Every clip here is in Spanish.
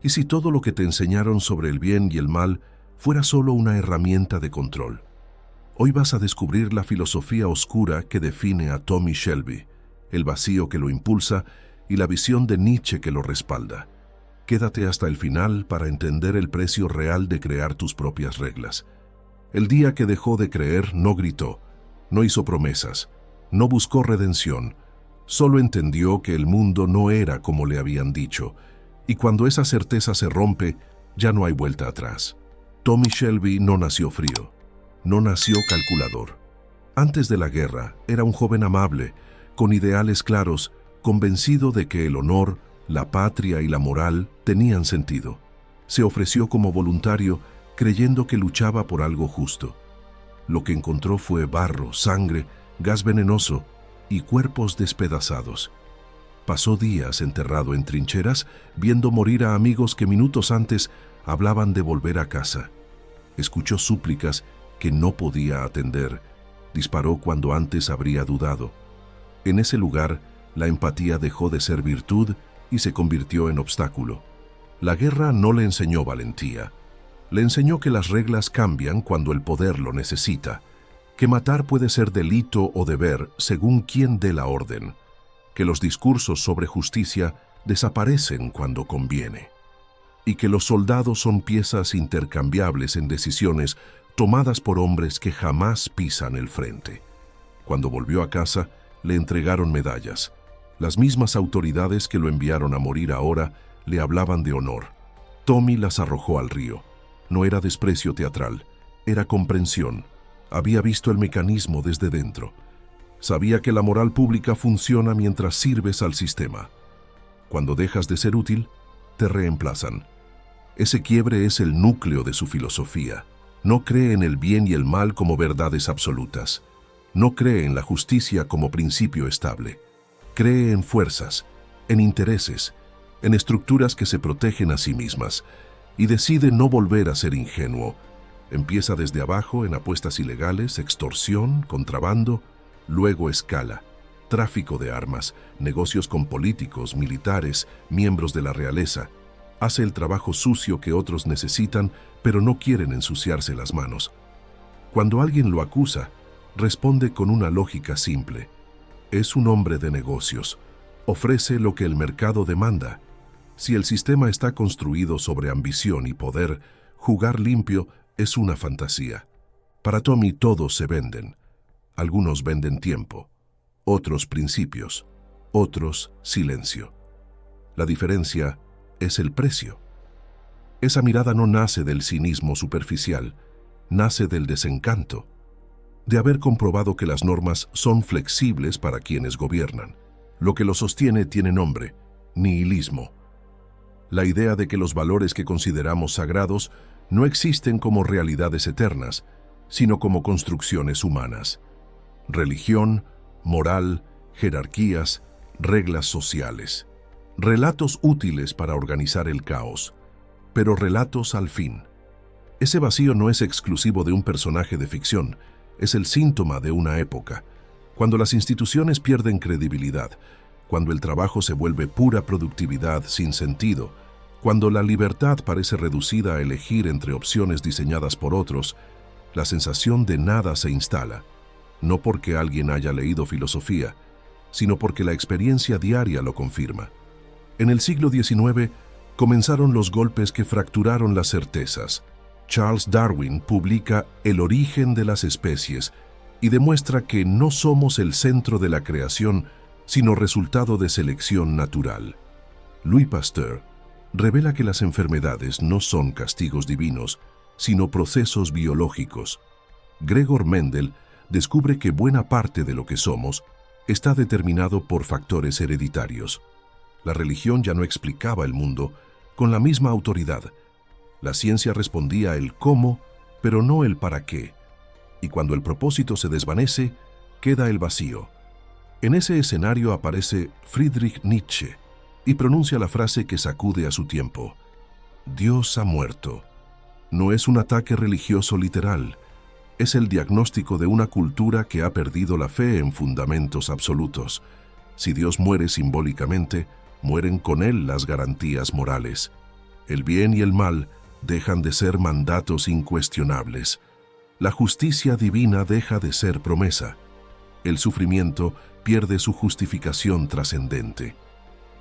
¿Y si todo lo que te enseñaron sobre el bien y el mal fuera solo una herramienta de control? Hoy vas a descubrir la filosofía oscura que define a Tommy Shelby, el vacío que lo impulsa y la visión de Nietzsche que lo respalda. Quédate hasta el final para entender el precio real de crear tus propias reglas. El día que dejó de creer, no gritó, no hizo promesas, no buscó redención, solo entendió que el mundo no era como le habían dicho, y cuando esa certeza se rompe, ya no hay vuelta atrás. Tommy Shelby no nació frío, no nació calculador. Antes de la guerra, era un joven amable, con ideales claros, convencido de que el honor, la patria y la moral tenían sentido. Se ofreció como voluntario, creyendo que luchaba por algo justo. Lo que encontró fue barro, sangre, gas venenoso y cuerpos despedazados. Pasó días enterrado en trincheras, viendo morir a amigos que minutos antes hablaban de volver a casa. Escuchó súplicas que no podía atender. Disparó cuando antes habría dudado. En ese lugar, la empatía dejó de ser virtud y se convirtió en obstáculo. La guerra no le enseñó valentía. Le enseñó que las reglas cambian cuando el poder lo necesita, que matar puede ser delito o deber según quien dé la orden, que los discursos sobre justicia desaparecen cuando conviene, y que los soldados son piezas intercambiables en decisiones tomadas por hombres que jamás pisan el frente. Cuando volvió a casa, le entregaron medallas. Las mismas autoridades que lo enviaron a morir ahora le hablaban de honor. Tommy las arrojó al río. No era desprecio teatral, era comprensión. Había visto el mecanismo desde dentro. Sabía que la moral pública funciona mientras sirves al sistema. Cuando dejas de ser útil, te reemplazan. Ese quiebre es el núcleo de su filosofía. No cree en el bien y el mal como verdades absolutas. No cree en la justicia como principio estable. Cree en fuerzas, en intereses, en estructuras que se protegen a sí mismas, y decide no volver a ser ingenuo. Empieza desde abajo en apuestas ilegales, extorsión, contrabando, luego escala, tráfico de armas, negocios con políticos, militares, miembros de la realeza. Hace el trabajo sucio que otros necesitan, pero no quieren ensuciarse las manos. Cuando alguien lo acusa, responde con una lógica simple. Es un hombre de negocios. Ofrece lo que el mercado demanda. Si el sistema está construido sobre ambición y poder, jugar limpio es una fantasía. Para Tommy todos se venden. Algunos venden tiempo, otros principios, otros silencio. La diferencia es el precio. Esa mirada no nace del cinismo superficial, nace del desencanto, de haber comprobado que las normas son flexibles para quienes gobiernan. Lo que lo sostiene tiene nombre: nihilismo. La idea de que los valores que consideramos sagrados no existen como realidades eternas, sino como construcciones humanas. Religión, moral, jerarquías, reglas sociales. Relatos útiles para organizar el caos, pero relatos al fin. Ese vacío no es exclusivo de un personaje de ficción, es el síntoma de una época, cuando las instituciones pierden credibilidad, cuando el trabajo se vuelve pura productividad sin sentido, cuando la libertad parece reducida a elegir entre opciones diseñadas por otros. La sensación de nada se instala, no porque alguien haya leído filosofía, sino porque la experiencia diaria lo confirma. En el siglo XIX comenzaron los golpes que fracturaron las certezas. Charles Darwin publica El origen de las especies y demuestra que no somos el centro de la creación, sino resultado de selección natural. Louis Pasteur revela que las enfermedades no son castigos divinos, sino procesos biológicos. Gregor Mendel descubre que buena parte de lo que somos está determinado por factores hereditarios. La religión ya no explicaba el mundo con la misma autoridad. La ciencia respondía el cómo, pero no el para qué. Y cuando el propósito se desvanece, queda el vacío. En ese escenario aparece Friedrich Nietzsche y pronuncia la frase que sacude a su tiempo: Dios ha muerto. No es un ataque religioso literal, es el diagnóstico de una cultura que ha perdido la fe en fundamentos absolutos. Si Dios muere simbólicamente, mueren con él las garantías morales. El bien y el mal dejan de ser mandatos incuestionables. La justicia divina deja de ser promesa. El sufrimiento pierde su justificación trascendente.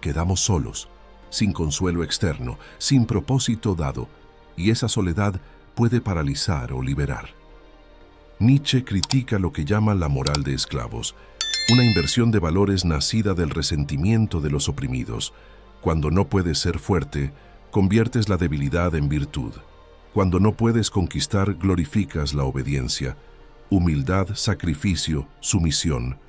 Quedamos solos, sin consuelo externo, sin propósito dado, y esa soledad puede paralizar o liberar. Nietzsche critica lo que llama la moral de esclavos, una inversión de valores nacida del resentimiento de los oprimidos. Cuando no puedes ser fuerte, conviertes la debilidad en virtud. Cuando no puedes conquistar, glorificas la obediencia. Humildad, sacrificio, sumisión,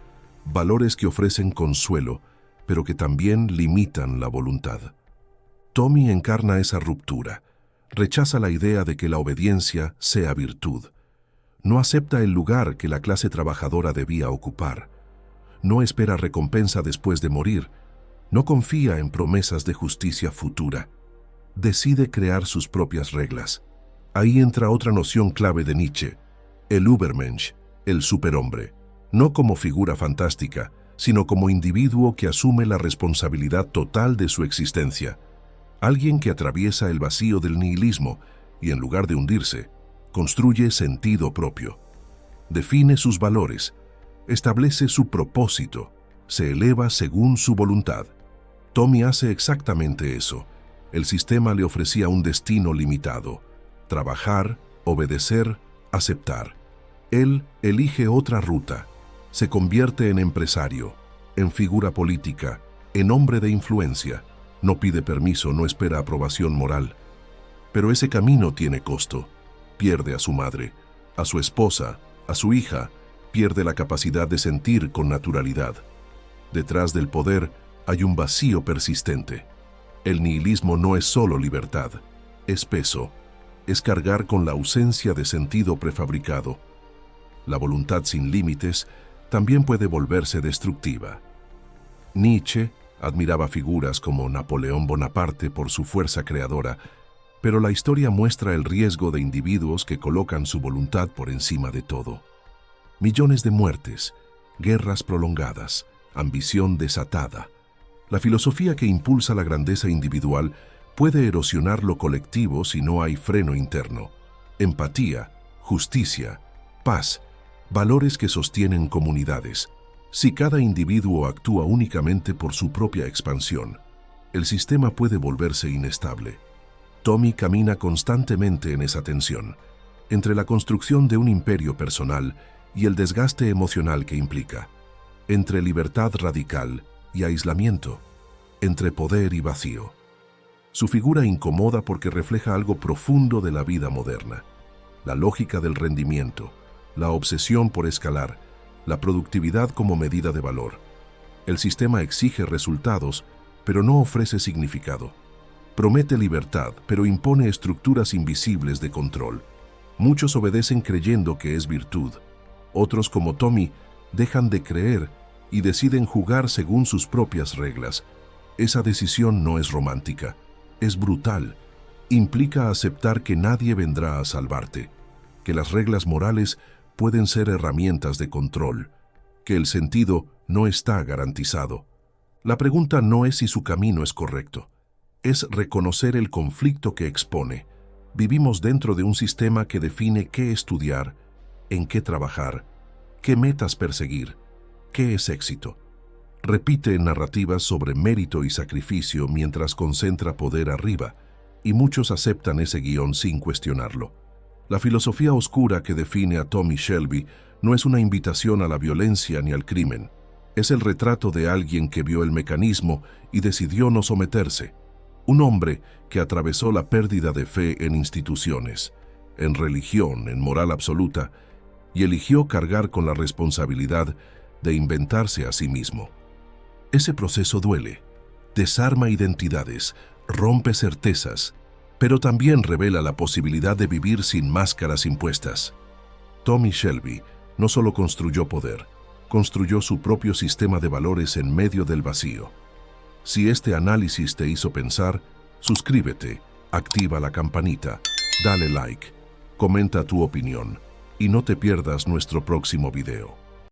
valores que ofrecen consuelo, pero que también limitan la voluntad. Tommy encarna esa ruptura. Rechaza la idea de que la obediencia sea virtud. No acepta el lugar que la clase trabajadora debía ocupar. No espera recompensa después de morir. No confía en promesas de justicia futura. Decide crear sus propias reglas. Ahí entra otra noción clave de Nietzsche, el Übermensch, el superhombre, no como figura fantástica, sino como individuo que asume la responsabilidad total de su existencia. Alguien que atraviesa el vacío del nihilismo y, en lugar de hundirse, construye sentido propio. Define sus valores, establece su propósito, se eleva según su voluntad. Tommy hace exactamente eso. El sistema le ofrecía un destino limitado: trabajar, obedecer, aceptar. Él elige otra ruta. Se convierte en empresario, en figura política, en hombre de influencia. No pide permiso, no espera aprobación moral. Pero ese camino tiene costo. Pierde a su madre, a su esposa, a su hija. Pierde la capacidad de sentir con naturalidad. Detrás del poder hay un vacío persistente. El nihilismo no es solo libertad, es peso, es cargar con la ausencia de sentido prefabricado. La voluntad sin límites también puede volverse destructiva. Nietzsche admiraba figuras como Napoleón Bonaparte por su fuerza creadora, pero la historia muestra el riesgo de individuos que colocan su voluntad por encima de todo. Millones de muertes, guerras prolongadas, ambición desatada. La filosofía que impulsa la grandeza individual puede erosionar lo colectivo si no hay freno interno. Empatía, justicia, paz, valores que sostienen comunidades. Si cada individuo actúa únicamente por su propia expansión, el sistema puede volverse inestable. Tommy camina constantemente en esa tensión, entre la construcción de un imperio personal y el desgaste emocional que implica, entre libertad radical y aislamiento, entre poder y vacío. Su figura incomoda porque refleja algo profundo de la vida moderna: la lógica del rendimiento, la obsesión por escalar, la productividad como medida de valor. El sistema exige resultados, pero no ofrece significado. Promete libertad, pero impone estructuras invisibles de control. Muchos obedecen creyendo que es virtud. Otros, como Tommy, dejan de creer y deciden jugar según sus propias reglas. Esa decisión no es romántica, es brutal. Implica aceptar que nadie vendrá a salvarte, que las reglas morales pueden ser herramientas de control, que el sentido no está garantizado. La pregunta no es si su camino es correcto, es reconocer el conflicto que expone. Vivimos dentro de un sistema que define qué estudiar, en qué trabajar, qué metas perseguir, qué es éxito. Repite narrativas sobre mérito y sacrificio mientras concentra poder arriba, y muchos aceptan ese guión sin cuestionarlo. La filosofía oscura que define a Tommy Shelby no es una invitación a la violencia ni al crimen. Es el retrato de alguien que vio el mecanismo y decidió no someterse. Un hombre que atravesó la pérdida de fe en instituciones, en religión, en moral absoluta, y eligió cargar con la responsabilidad de inventarse a sí mismo. Ese proceso duele, desarma identidades, rompe certezas, pero también revela la posibilidad de vivir sin máscaras impuestas. Tommy Shelby no solo construyó poder, construyó su propio sistema de valores en medio del vacío. Si este análisis te hizo pensar, suscríbete, activa la campanita, dale like, comenta tu opinión y no te pierdas nuestro próximo video.